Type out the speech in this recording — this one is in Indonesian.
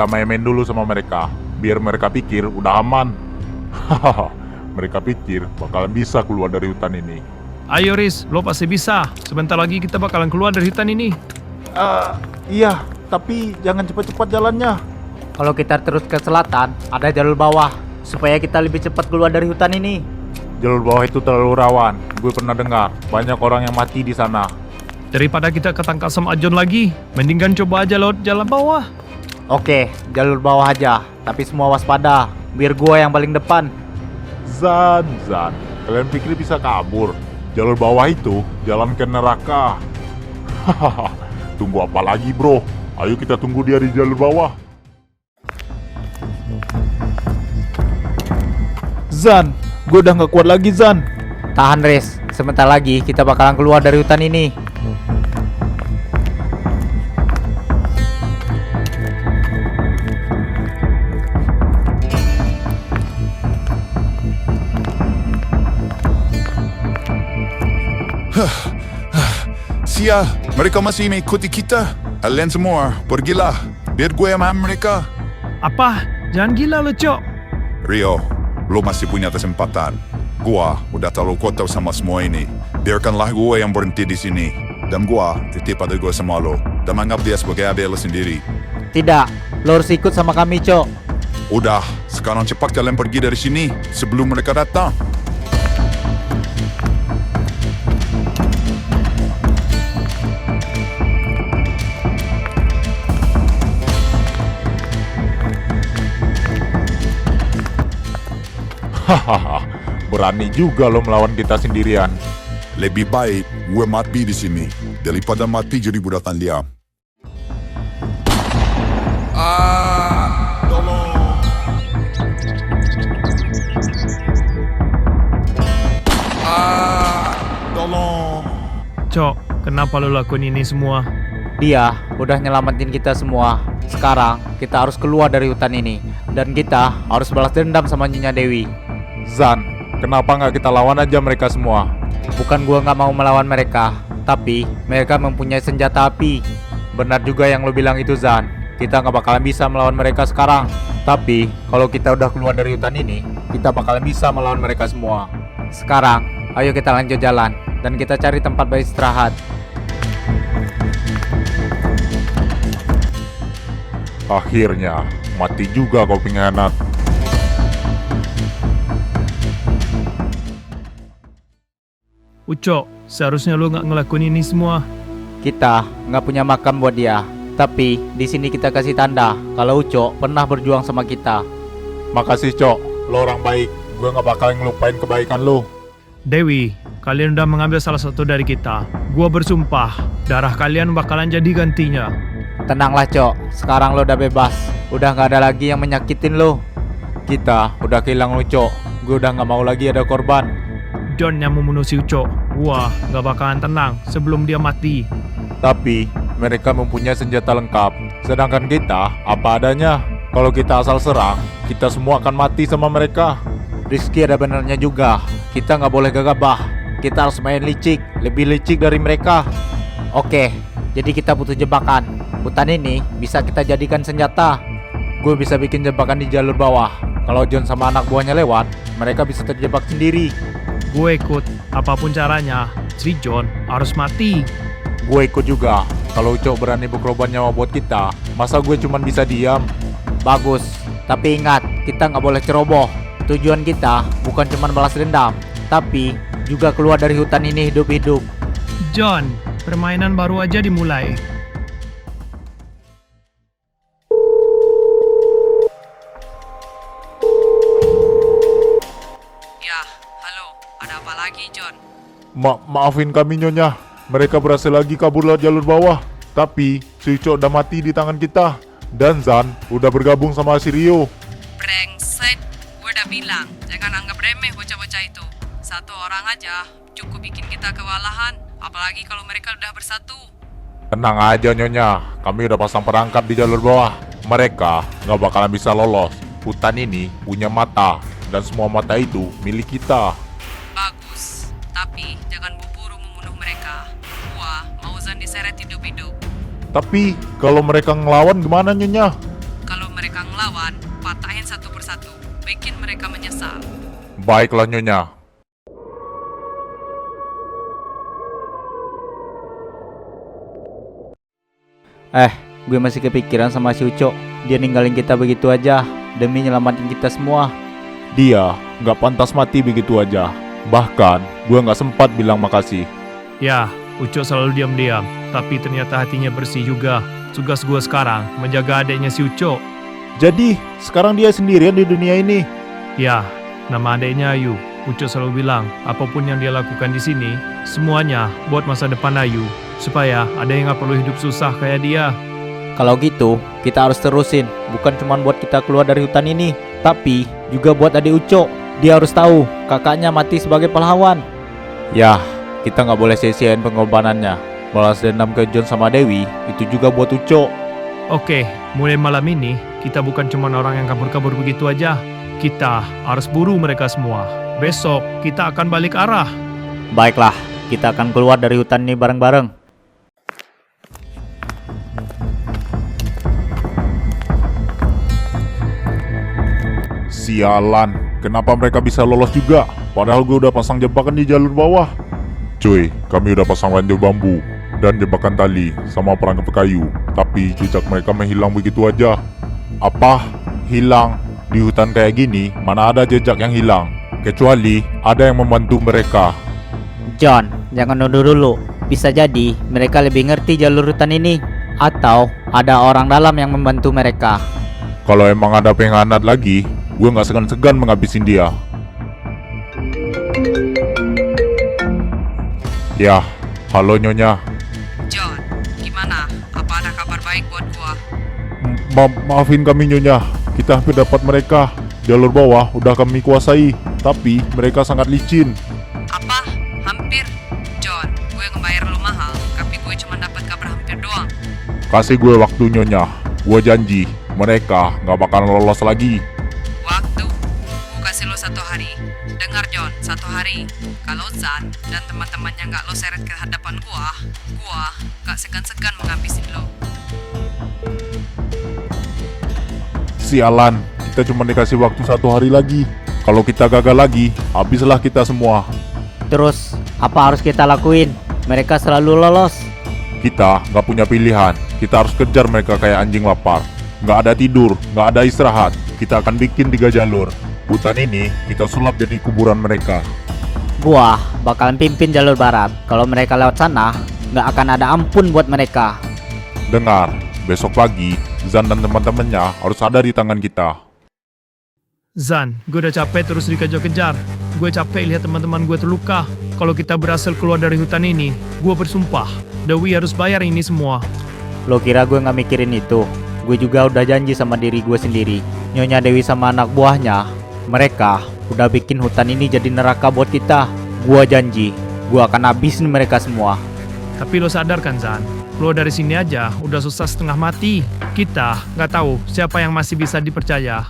kita main-main dulu sama mereka, biar mereka pikir udah aman. Hahaha, mereka pikir bakalan bisa keluar dari hutan ini. Ayo Riz, lo pasti bisa. Sebentar lagi kita bakalan keluar dari hutan ini. Iya, tapi jangan cepat-cepat jalannya. Kalau kita terus ke selatan, ada jalur bawah supaya kita lebih cepat keluar dari hutan ini. Jalur bawah itu terlalu rawan. Gue pernah dengar banyak orang yang mati di sana. Daripada kita ketangkap sama John lagi, mendingan coba aja lewat jalan bawah. Oke, jalur bawah aja, tapi semua waspada, biar gua yang paling depan. Zan, kalian pikir bisa kabur? Jalur bawah itu jalan ke neraka. Hahaha, tunggu apa lagi bro? Ayo kita tunggu dia di jalur bawah. Zan, gue udah gak kuat lagi Zan. Tahan Riz, sebentar lagi kita bakalan keluar dari hutan ini. Sial, mereka masih mengikuti kita. Kalian semua, pergilah. Biar gue yang mahan mereka. Apa? Jangan gila lo, Cok. Rio, lo masih punya kesempatan. Gua udah terlalu kotor sama semua ini. Biarkanlah gue yang berhenti di sini. Dan gua titip pada gue sama lo. Dan menganggap dia sebagai adik lo sendiri. Tidak, lo harus ikut sama kami, Cok. Udah, sekarang cepat kalian pergi dari sini sebelum mereka datang. Hahaha, berani juga lo melawan kita sendirian. Lebih baik gue mati di sini daripada mati jadi budak diam. Tolong. Tolong. Cok, kenapa lo lakuin ini semua? Dia udah nyelamatin kita semua. Sekarang kita harus keluar dari hutan ini. Dan kita harus balas dendam sama Nyonya Dewi. Zan, kenapa nggak kita lawan aja mereka semua? Bukan gua nggak mau melawan mereka, tapi mereka mempunyai senjata api. Benar juga yang lo bilang itu Zan. Kita nggak bakalan bisa melawan mereka sekarang. Tapi kalau kita udah keluar dari hutan ini, kita bakalan bisa melawan mereka semua. Sekarang, ayo kita lanjut jalan dan kita cari tempat beristirahat. Akhirnya, mati juga kau pengkhianat. Ucok, seharusnya lo nggak ngelakuin ini semua. Kita nggak punya makam buat dia, tapi di sini kita kasih tanda kalau Ucok pernah berjuang sama kita. Makasih Cok, lo orang baik. Gue nggak bakalan ngelupain kebaikan lo. Dewi, kalian udah mengambil salah satu dari kita. Gua bersumpah, darah kalian bakalan jadi gantinya. Tenanglah Cok, sekarang lo udah bebas. Udah nggak ada lagi yang menyakitin lo. Kita udah kehilangan Ucok. Gue udah nggak mau lagi ada korban. John yang membunuh si Ucok. Gua nggak bakalan tenang sebelum dia mati. Tapi mereka mempunyai senjata lengkap. Sedangkan kita apa adanya. Kalau kita asal serang, kita semua akan mati sama mereka. Rizky ada benernya juga. Kita nggak boleh gegabah. Kita harus main licik, lebih licik dari mereka. Oke, jadi kita butuh jebakan. Hutan ini bisa kita jadikan senjata. Gue bisa bikin jebakan di jalur bawah. Kalau John sama anak buahnya lewat, mereka bisa terjebak sendiri. Gue ikut, apapun caranya, si John harus mati. Gue ikut juga. Kalau Ucok berani berkorban nyawa buat kita, masa gue cuman bisa diam? Bagus, tapi ingat, kita nggak boleh ceroboh. Tujuan kita bukan cuma balas dendam, tapi juga keluar dari hutan ini hidup-hidup. John, permainan baru aja dimulai. Ya, halo, ada apa lagi, John? Maafin kami Nyonya. Mereka berhasil lagi kabur lewat jalur bawah. Tapi si Ucok udah mati di tangan kita. Dan Zan udah bergabung sama si Rio. Brengsek, gue udah bilang, jangan anggap remeh bocah-bocah itu. Satu orang aja cukup bikin kita kewalahan, apalagi kalau mereka udah bersatu. Tenang aja Nyonya, kami udah pasang perangkap di jalur bawah. Mereka nggak bakalan bisa lolos. Hutan ini punya mata, dan semua mata itu milik kita. Bagus, tapi jangan buru-buru membunuh mereka. Gua mau Zan diseret hidup-hidup. Tapi kalau mereka ngelawan gimana Nyonya? Kalau lawan, patahin satu persatu. Bikin mereka menyesal. Baiklah Nyonya. Gue masih kepikiran sama si Ucok. Dia ninggalin kita begitu aja demi nyelamatin kita semua. Dia nggak pantas mati begitu aja. Bahkan gue nggak sempat bilang makasih. Ya, Ucok selalu diam-diam, tapi ternyata hatinya bersih juga. Tugas gue sekarang menjaga adiknya si Ucok. Jadi sekarang dia sendirian di dunia ini. Ya, nama adiknya Ayu. Ucok selalu bilang, apapun yang dia lakukan di sini, semuanya buat masa depan Ayu, supaya ada yang nggak perlu hidup susah kayak dia. Kalau gitu, kita harus terusin. Bukan cuma buat kita keluar dari hutan ini, tapi juga buat adik Ucok. Dia harus tahu kakaknya mati sebagai pahlawan. Ya, kita nggak boleh sia-siain pengorbanannya. Balas dendam ke John sama Dewi, itu juga buat Ucok. Oke, mulai malam ini, kita bukan cuma orang yang kabur-kabur begitu aja. Kita harus buru mereka semua. Besok, kita akan balik arah. Baiklah, kita akan keluar dari hutan ini bareng-bareng. Sialan, kenapa mereka bisa lolos juga? Padahal gue udah pasang jebakan di jalur bawah. Cuy, kami udah pasang ranjau bambu dan jebakan tali sama perangkap kayu. Tapi jejak mereka menghilang begitu aja. Apa? Hilang? Di hutan kayak gini, mana ada jejak yang hilang? Kecuali ada yang membantu mereka. John, jangan nuduh dulu. Bisa jadi mereka lebih ngerti jalur hutan ini. Atau ada orang dalam yang membantu mereka. Kalau emang ada pengkhianat lagi, gue gak segan-segan menghabisin dia. Ya, halo Nyonya. John, gimana? Apa ada kabar baik buat gua? Maafin kami Nyonya, kita hampir dapat mereka. Jalur bawah udah kami kuasai, tapi mereka sangat licin. Apa? Hampir? John, gue ngebayar lu mahal, tapi gue cuma dapat kabar hampir doang. Kasih gue waktu Nyonya, gue janji mereka gak bakalan lolos lagi. Waktu? Gue kasih lo 1 hari. Dengar John, 1 hari. Kalau Zan dan teman-temannya gak lo seret ke hadapan gua gak segan-segan menghabisin lo. Sialan, kita cuma dikasih waktu 1 hari lagi. Kalau kita gagal lagi, habislah kita semua. Terus, apa harus kita lakuin? Mereka selalu lolos. Kita gak punya pilihan, kita harus kejar mereka kayak anjing lapar. Gak ada tidur, gak ada istirahat. Kita akan bikin 3 jalur. Hutan ini kita sulap jadi kuburan mereka. Gua bakalan pimpin jalur barat. Kalau mereka lewat sana, nggak akan ada ampun buat mereka. Dengar, besok pagi Zan dan teman-temannya harus ada di tangan kita. Zan, gue udah capek terus dikejar-kejar. Gue capek lihat teman-teman gue terluka. Kalau kita berhasil keluar dari hutan ini, gue bersumpah, Dewi harus bayar ini semua. Lo kira gue nggak mikirin itu? Gue juga udah janji sama diri gue sendiri. Nyonya Dewi sama anak buahnya, mereka udah bikin hutan ini jadi neraka buat kita. Gua janji, gua akan habisin mereka semua. Tapi lo sadar kan Zan, lo dari sini aja udah susah setengah mati. Kita nggak tahu siapa yang masih bisa dipercaya.